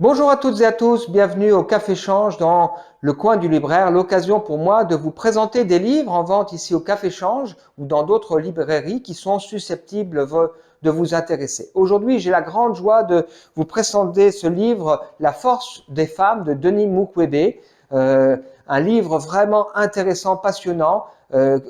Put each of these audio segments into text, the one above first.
Bonjour à toutes et à tous, bienvenue au Café Change dans le coin du libraire, l'occasion pour moi de vous présenter des livres en vente ici au Café Change ou dans d'autres librairies qui sont susceptibles de vous intéresser. Aujourd'hui, j'ai la grande joie de vous présenter ce livre La force des femmes de Denis Mukwege, un livre vraiment intéressant, passionnant,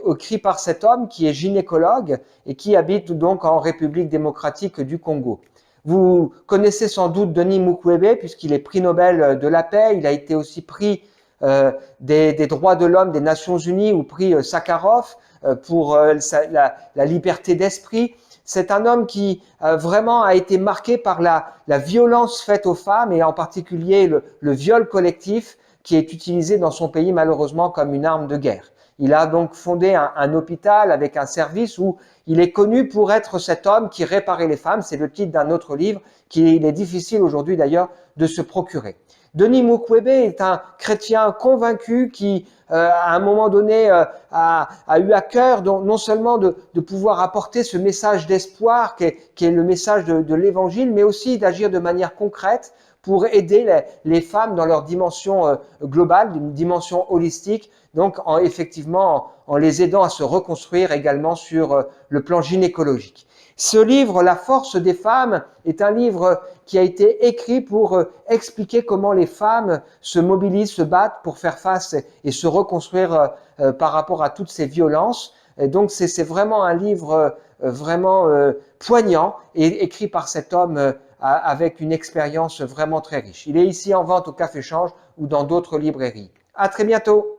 écrit par cet homme qui est gynécologue et qui habite donc en République démocratique du Congo. Vous connaissez sans doute Denis Mukwege puisqu'il est prix Nobel de la paix. Il a été aussi prix des droits de l'homme des Nations Unies ou prix Sakharov pour la liberté d'esprit. C'est un homme qui vraiment a été marqué par la violence faite aux femmes et en particulier le viol collectif qui est utilisé dans son pays malheureusement comme une arme de guerre. Il a donc fondé un hôpital avec un service où il est connu pour être cet homme qui réparait les femmes. C'est le titre d'un autre livre qu'il est difficile aujourd'hui d'ailleurs de se procurer. Denis Mukwege est un chrétien convaincu qui, à un moment donné, a eu à cœur non seulement de pouvoir apporter ce message d'espoir qui est le message de l'Évangile, mais aussi d'agir de manière concrète pour aider les femmes dans leur dimension globale, une dimension holistique, donc effectivement en les aidant à se reconstruire également sur le plan gynécologique. Ce livre, La force des femmes, est un livre qui a été écrit pour expliquer comment les femmes se mobilisent, se battent pour faire face et se reconstruire par rapport à toutes ces violences. Et donc c'est vraiment un livre vraiment poignant et écrit par cet homme avec une expérience vraiment très riche. Il est ici en vente au Café Change ou dans d'autres librairies. À très bientôt.